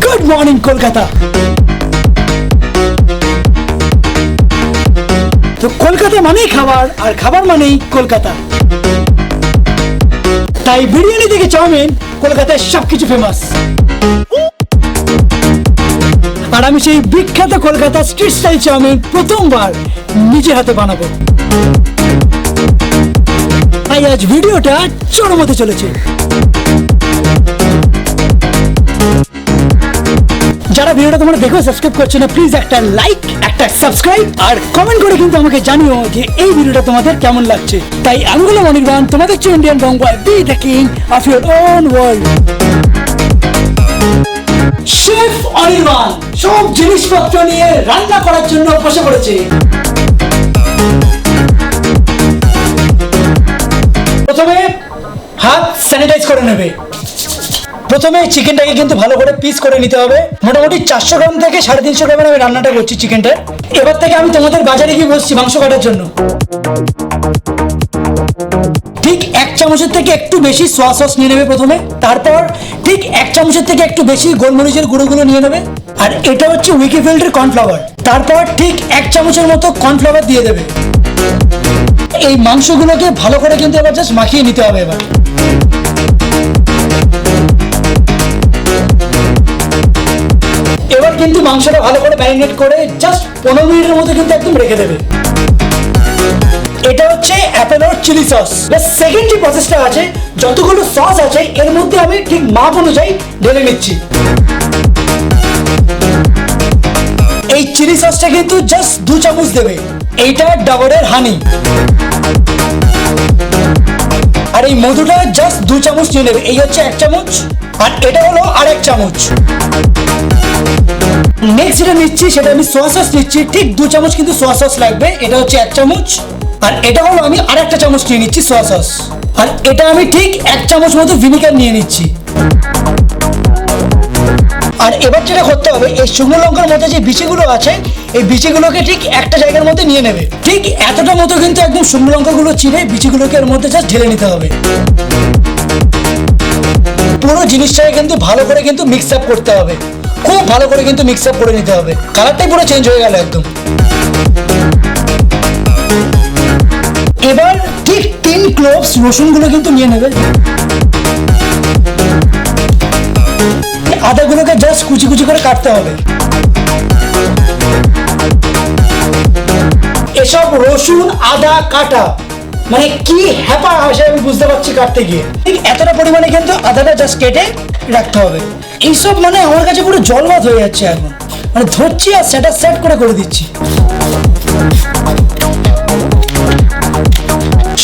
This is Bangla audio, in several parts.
Good morning Kolkata. তো কলকাতা মানেই খাবার, আর খাবার মানেই কলকাতা। তাই বিরিয়ানি থেকে চাউমিন কলকাতায় সবকিছু ফেমাস। আর আমি সেই বিখ্যাত কলকাতা স্ট্রিট স্টাইল চাউমিন প্রথমবার নিজের হাতে বানাবো। তাই আজ ভিডিওটা চরম হতে চলেছে। যারা ভিডিওটা তোমরা দেখো সাবস্ক্রাইব করছো না, প্লিজ একটা লাইক, একটা সাবস্ক্রাইব আর কমেন্ট করে কিন্তু আমাকে জানিও যে এই ভিডিওটা তোমাদের কেমন লাগছে। তাই আমি হলাম অনির্বাণ, তোমাদের হচ্ছে Indian Bong boy, be the king of your own world. Chef Anirban সব জিনিসপত্র নিয়ে রান্না করার জন্য বসে পড়েছে। প্রথমে হাত স্যানিটাইজ করে নেবে। প্রথমে চিকেনটাকে কিন্তু ভালো করে পিস করে নিতে হবে। মোটামুটি 400 গ্রাম থেকে 350 গ্রামের আমি রান্নাটা করছি চিকেনটা। এবার থেকে আমি তোমাদের বাজারে গিয়ে বসছি মাংস কাটার জন্য। ঠিক 1 চামচের থেকে একটু বেশি সোয়া সস নিয়ে নেবে প্রথমে। তারপর ঠিক 1 চামচের থেকে একটু বেশি গোলমরিচের গুঁড়োগুলো নিয়ে নেবে। আর এটা হচ্ছে উইকিফিল্ডের কর্নফ্লাওয়ার। তারপর ঠিক 1 চামচের মতো কর্নফ্লাওয়ার দিয়ে দেবে। এই মাংসগুলোকে ভালো করে কিন্তু এবার জাস্ট মাখিয়ে নিতে হবে। এবার কিন্তু মাংসটা ভালো করে ম্যারিনেট করে জাস্ট 15 মিনিটের মতো কিন্তু একদম রেখে দেবে। এটা হচ্ছে অ্যাপেলোর চিলি সস। সেকেন্ড যে প্রসেসটা আছে, যতগুলো সস আছে এর মধ্যে আমি ঠিক মাপ অনুযায়ী ঢেলে নিচ্ছি। এই চিলি সসটা কিন্তু জাস্ট 2 চামচ দেবে। এইটা ডাবরের হানি। আর এই মধুটা জাস্ট 2 চামচ নিয়ে নেবে। এই হচ্ছে 1 চামচ, আর এটা হলো আর 1 চামচ। নেক্সট যেটা নিচ্ছি সেটা আমি সোয়া সস নিচ্ছি। ঠিক 2 চামচ কিন্তু সোয়া সস লাগবে। এটা হচ্ছে 1 চামচ, আর এটা হলো আমি আর 1 চামচ নিয়ে নিচ্ছি সোয়া সস। আর এটা আমি ঠিক 1 চামচ মতো ভিনিগার নিয়ে নিচ্ছি। আর এবার যেটা করতে হবে, এই শুকনো লঙ্কার মধ্যে যে বিচিগুলো আছে এই বিচিগুলোকে ঠিক একটা জায়গার মধ্যে নিয়ে নেবে। ঠিক এতটা মতো কিন্তু একদম শুকনো লঙ্কাগুলো চিড়ে বিচিগুলোকে এর মধ্যে জাস্ট ঢেলে নিতে হবে। পুরো জিনিসটাকে কিন্তু ভালো করে কিন্তু মিক্স আপ করতে হবে। খুব ভালো করে কিন্তু মিক্স আপ করে নিতে হবে। কালারটাই পুরো চেঞ্জ হয়ে গেল একদম। এবার ঠিক 3 ক্লোভস রসুনগুলো কিন্তু নিয়ে নেবে। আদাগুলোকে জাস্ট কুচি কুচি করে কাটতে হবে। এসব রসুন আদা কাটা মানে কি হ্যাপা আসে আমি বুঝতে পারছি কাটতে গিয়ে। ঠিক এতটা পরিমাণে কিন্তু আদাটা জাস্ট কেটে রাখতে হবে। এইসব মানে আমার কাছে পুরো জলভাত হয়ে যাচ্ছে এখন। মানে ধরছি আর সেটা সেট করে দিচ্ছি।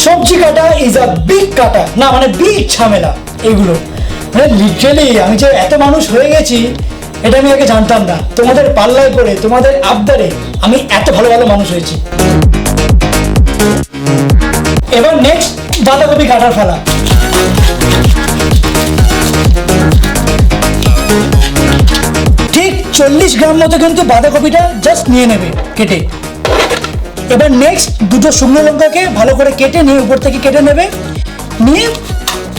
সবজি কাটা ইজ আ বিগ কাটা, না মানে বিগ ঝামেলা এগুলো। মানে লিটারালি আমি যে এত মানুষ হয়ে গেছি এটা আমি আগে জানতাম না। তোমাদের পাল্লায় করে, তোমাদের আবদারে আমি এত ভালো ভালো মানুষ হয়েছি। এবার নেক্সট বাঁধাকপি কাটার ফেলা। ঠিক 40 গ্রাম মতো কিন্তু বাঁধাকপিটা জাস্ট নিয়ে নেবে কেটে। এবার নেক্সট 2টো শুকনো লঙ্কাকে ভালো করে কেটে নিয়ে উপর থেকে কেটে নেবে। নিয়ে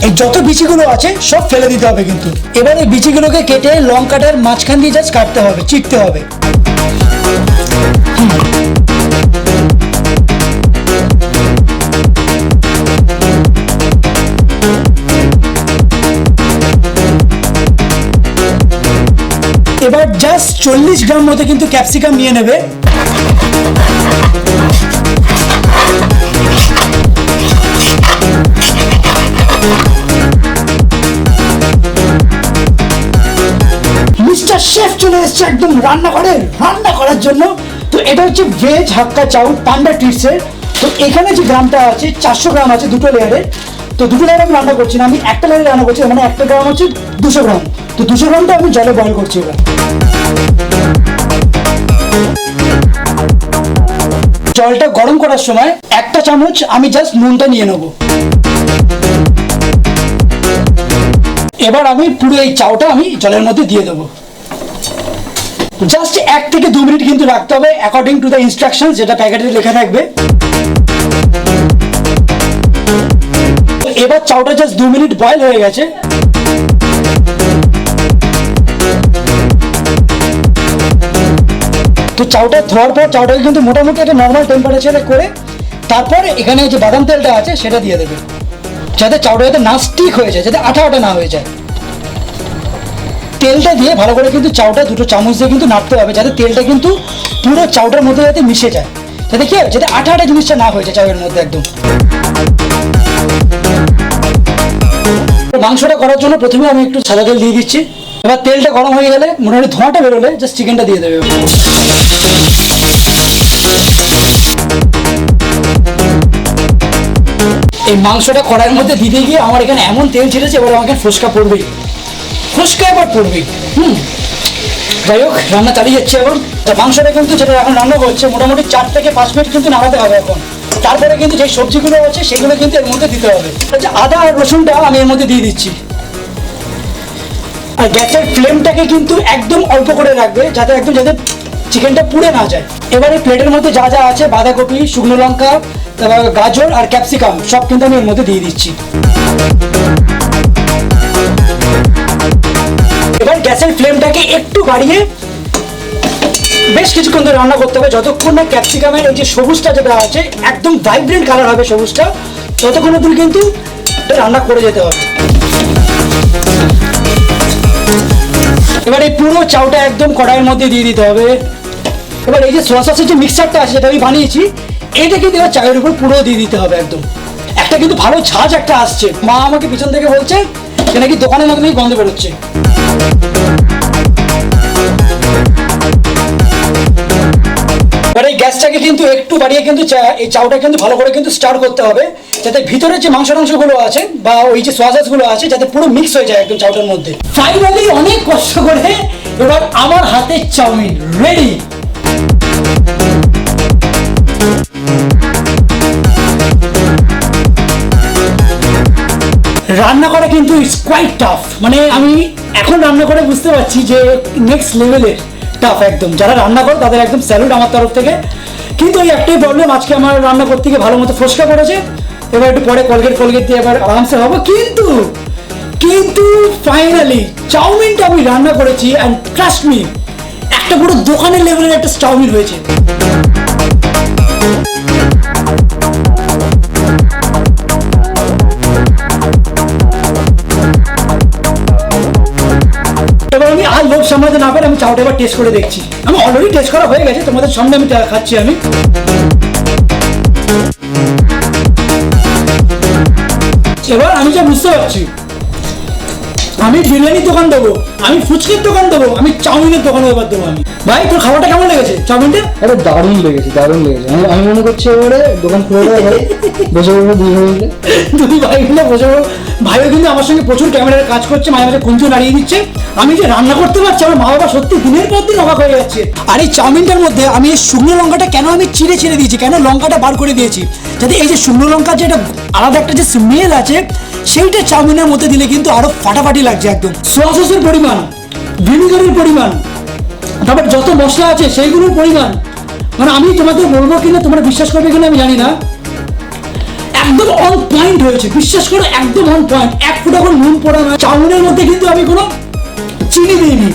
এই যত বিচিগুলো আছে সব ফেলে দিতে হবে কিন্তু। এবার এই বিচিগুলোকে কেটে লঙ্কাটার মাঝখান দিয়ে জাস্ট কাটতে হবে, চিটতে হবে। এবার জাস্ট 40 গ্রাম মতো কিন্তু ক্যাপসিকাম নিয়ে নেবে। মিস্টার শেফ চলে এসেছে একদম রান্না করার জন্য। তো এটা হচ্ছে ভেজ হাক্কা চাউল পান্ডা ট্রিটসের। তো এখানে যে গ্রামটা আছে 400 গ্রাম আছে 2টো লেয়ারে। তো 2টো লেয়ারে আমি রান্না করছি না, আমি একটা লেয়ারে রান্না করছি। মানে 1 গ্রাম হচ্ছে 200 গ্রাম। তো 200 গ্রামটা আমি জলে বয়েল করছি। এবার জলটা গরম করার সময় 1 চামচ আমি জাস্ট নুনটা নিয়ে নেব। এবার আমি পুরো এই চাউটা আমি জলের মধ্যে দিয়ে দেবো। জাস্ট 1 থেকে 2 মিনিট কিন্তু রাখতে হবে অ্যাকর্ডিং টু দ্য ইনস্ট্রাকশন যেটা প্যাকেটে লেখা থাকবে। এবার চাউটা জাস্ট 2 মিনিট বয়েল হয়ে গেছে। তো চাউটা ধোয়ার পর চাউটাকে কিন্তু মোটামুটি একটা নর্মাল টেম্পারেচারে করে তারপর এখানে যে বাদাম তেলটা আছে সেটা দিয়ে দেবে, যাতে চাউটা যাতে না স্টিক হয়ে যায়, যাতে আঠা আঠা না হয়ে যায়। তেলটা দিয়ে ভালো করে কিন্তু চাউটা 2 চামচ দিয়ে কিন্তু নাড়তে হবে, যাতে তেলটা কিন্তু পুরো চাউটার মধ্যে যাতে মিশে যায়, যাতে কি হয়, যাতে আঠা আঠা জিনিসটা না হয়ে যায় চাউয়ের মধ্যে একদম। মাংসটা করার জন্য প্রথমে আমি একটু সাদা তেল দিয়ে দিচ্ছি। এবার তেলটা গরম হয়ে গেলে মোটামুটি ধোঁয়াটা বেরোলে জাস্ট চিকেনটা দিয়ে দেবে। এই মাংসটা কড়াইয়ের মধ্যে দিতে গিয়ে আমার এখানে এমন তেল ছেড়েছে, এবার আমাকে ফুসকা পড়বেই, ফুসকা এবার পড়বেই। যাই হোক, রান্না চালিয়ে যাচ্ছে এখন। মাংসটা কিন্তু যেটা এখন রান্না করছে মোটামুটি 4 থেকে 5 মিনিট কিন্তু নাড়াতে হবে এখন। তারপরে কিন্তু যে সবজিগুলো আছে সেগুলো কিন্তু এর মধ্যে দিতে হবে। আদা আর রসুনটা আমি এর মধ্যে দিয়ে দিচ্ছি। আর গ্যাসের ফ্লেমটাকে কিন্তু একদম অল্প করে রাখবে, যাতে একদম যাতে চিকেনটা পুড়ে না যায়। এবার এই প্লেটের মধ্যে যা যা আছে, বাঁধাকপি, শুকনো লঙ্কা, তারপর গাজর আর ক্যাপসিকাম সব কিন্তু আমি এর মধ্যে দিয়ে দিচ্ছি। এবার গ্যাসের ফ্লেমটাকে একটু বাড়িয়ে বেশ কিছুক্ষণ ধরে রান্না করতে হবে, যতক্ষণ না ক্যাপসিকামের এই যে সবুজটা যেটা আছে একদম ভাইব্রেন্ট কালার হবে সবুজটা, ততক্ষণ অবধি কিন্তু রান্না করে যেতে হবে। এবার এই পুরো চাউটা একদম কড়াইয়ের মধ্যে দিয়ে দিতে হবে। এবার এই যে সোয়া সসের যে মিক্সচারটা আছে যেটা আমি বানিয়েছি, এইটা কিন্তু এবার চায়ের উপর পুরো দিয়ে দিতে হবে একদম। একটা কিন্তু ভালো ঝাঁঝ একটা আসছে, মা আমাকে পিছন থেকে বলছে যে নাকি দোকানের মতনই গন্ধ বেরোচ্ছে। এবার এই গ্যাসটাকে কিন্তু একটু বাড়িয়ে কিন্তু এই চাউটা কিন্তু ভালো করে কিন্তু স্টার করতে হবে, যাতে ভিতরে যে মাংসগুলো আছে বা ওই যে সসগুলো আছে যাতে পুরো মিক্স হয়ে যায় একদম চাউটার মধ্যে। ফাইনালি অনেক কষ্ট করে এবার আমার হাতে চাউমিন রেডি। রান্না করা কিন্তু ইটস কোয়াইট টাফ, মানে আমি এখন রান্না করে বুঝতে পারছি যে নেক্সট লেভেলের টাফ একদম। যারা রান্না করে তাদের একদম স্যালুট আমার তরফ থেকে। কিন্তু ওই একটাই প্রবলেম, আজকে আমার রান্না করতে গিয়ে ভালো মতো ফসকা পড়েছে। এবার একটু পরে কলগেট দিয়ে এবার আরামসে হবো। কিন্তু ফাইনালি চাউমিনটা আমি রান্না করেছি, অ্যান্ড ট্রাস্ট মি, একটা পুরো দোকানের লেভেলের একটা চাউমিন হয়েছে। এবার আমি আর লোভ সামলাতে না পারে আমি চাউটা এবার টেস্ট করে দেখছি। আমি অলরেডি টেস্ট করা হয়ে গেছে, তোমাদের সামনে আমি খাচ্ছি। এবার আমি যা বুঝতে পারছি, আমি বিরিয়ানির দোকান দেবো, আমি ফুচকের দোকান দেবো, আমি চাউমিনের দোকান এবার দেবো আমি। ভাই তোর খাবারটা কেমন লেগেছে চাউমিনটা? আরে দারুণ লেগেছে। আমি মনে করছি এবারে দোকান খুলে বসে বসে দুই ভাই মিলে বসে বসে। ভাইও কিন্তু আমার সঙ্গে প্রচুর ক্যামেরার কাজ করছে, মাঝে মাঝে কুঞ্চু নাড়িয়ে দিচ্ছে। আমি যে রান্না করতে পারছি, আমার মা বাবা সত্যি দিনের পর দিন অবাক হয়ে যাচ্ছে। আর এই চাউমিনটার মধ্যে আমি এই শুকনো লঙ্কাটা কেন আমি চিড়ে দিয়েছি, কেন লঙ্কাটা বার করে দিয়েছি, যাতে এই যে শুকনো লঙ্কার যেটা আলাদা একটা যে স্মেল আছে সেইটা চাউমিনের মধ্যে দিলে কিন্তু আরো ফাটাফাটি লাগছে একদম। সোয়া সসের পরিমাণ, ভিনিগারের পরিমাণ, তারপর যত মশলা আছে সেইগুলোর পরিমাণ, মানে আমি তোমাদের বলবো কিনা তোমরা বিশ্বাস করবে কিনা আমি জানি না, একদম অন পয়েন্ট হয়েছে। বিশ্বাস করো, একদম অন পয়েন্ট। এক ফুটা করে নুন পড়া নয়। চাউমিনের মধ্যে কিন্তু আমি কোনো চিনি দিইনি,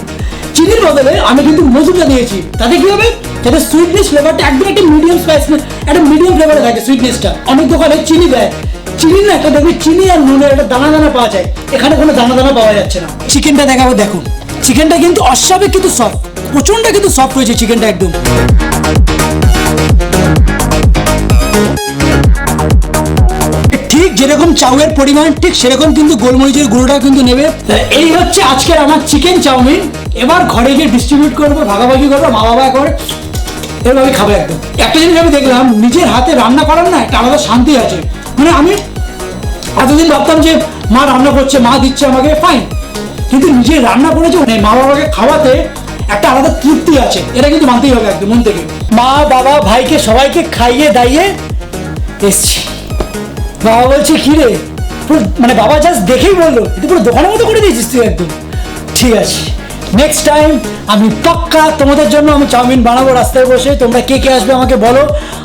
চিনির বদলে আমি কিন্তু মধুটা দিয়েছি। তাতে কি হবে, যাতে সুইটনেস ফ্লেভারটা একদম একটা মিডিয়াম স্পাইস, একটা মিডিয়াম ফ্লেভারে থাকে সুইটনেসটা। অনেক দোকানে চিনি দেয়, চিনি না একটা দেখবি চিনি আর নুনের একটা দানা দানা পাওয়া যায়, এখানে কোনো দানা দানা পাওয়া যাচ্ছে না। চিকেনটা দেখাবো, দেখো চিকেনটা কিন্তু অস্বাভাবিক কিন্তু সফট, প্রচন্ড কিন্তু সফট হয়েছে চিকেনটা একদম। ঠিক যেরকম চাউয়ের পরিমাণ ঠিক সেরকম কিন্তু গোলমরিচের গুঁড়োটা কিন্তু নেবে। এই হচ্ছে আজকের আমার চিকেন চাউমিন। এবার ঘরে গিয়ে ডিস্ট্রিবিউট করবো, ভাগাভাগি করবো, মা বাবা করে এবার আমি খাবো একদম। একটা জিনিস আমি দেখলাম, নিজের হাতে রান্না করার না একটা আলাদা শান্তি আছে। মানে আমি এতদিন ভাবতাম যে মা রান্না করছে, মা দিচ্ছে আমাকে, ফাইন, কিন্তু নিজে রান্না করেছে মানে মা বাবাকে খাওয়াতে একটা আলাদা তৃপ্তি আছে, এটা কিন্তু মানতেই হবে একদম মন থেকে। মা বাবা ভাইকে সবাইকে খাইয়ে দাইয়ে এসছি। বাবা বলছে কি রে, মানে বাবা জাস্ট দেখেই বললো এটা পুরো দোকানের মতো করে দিয়েছিস তুই একদম। ঠিক আছে, নেক্সট টাইম আমি পাক্কা তোমাদের জন্য আমি চাউমিন বানাবো রাস্তায় বসে। তোমরা কে কে আসবে আমাকে বলো,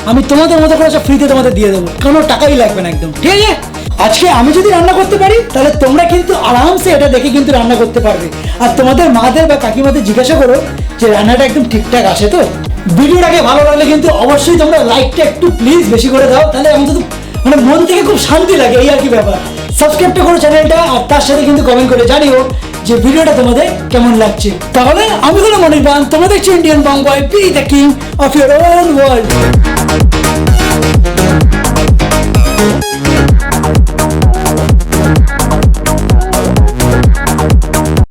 আমি তোমাদের মতো করে সব ফ্রিতে তোমাদের দিয়ে দেবো, কোনো টাকাই লাগবে না একদম। ঠিক আছে, আজকে আমি যদি রান্না করতে পারি তাহলে তোমরা কিন্তু আরামসে এটা দেখে কিন্তু রান্না করতে পারবে। আর তোমাদের মাদের বা কাকিমাদের জিজ্ঞাসা করো যে রান্নাটা একদম ঠিকঠাক আসে তো। ভিডিওটাকে ভালো লাগলে কিন্তু অবশ্যই তোমরা লাইকটা একটু প্লিজ বেশি করে দাও, তাহলে অন্তত মানে মন থেকে খুব শান্তি লাগে, এই আর কি ব্যাপার। সাবস্ক্রাইবটা করো চ্যানেলটা, আর তার সাথে কিন্তু কমেন্ট করে জানিও যে ভিডিওটা তোমাদের কেমন লাগছে। তাহলে আমি হলো মনির বান, তোমরা দেখছো Indian Bong boy, B the king of your own world.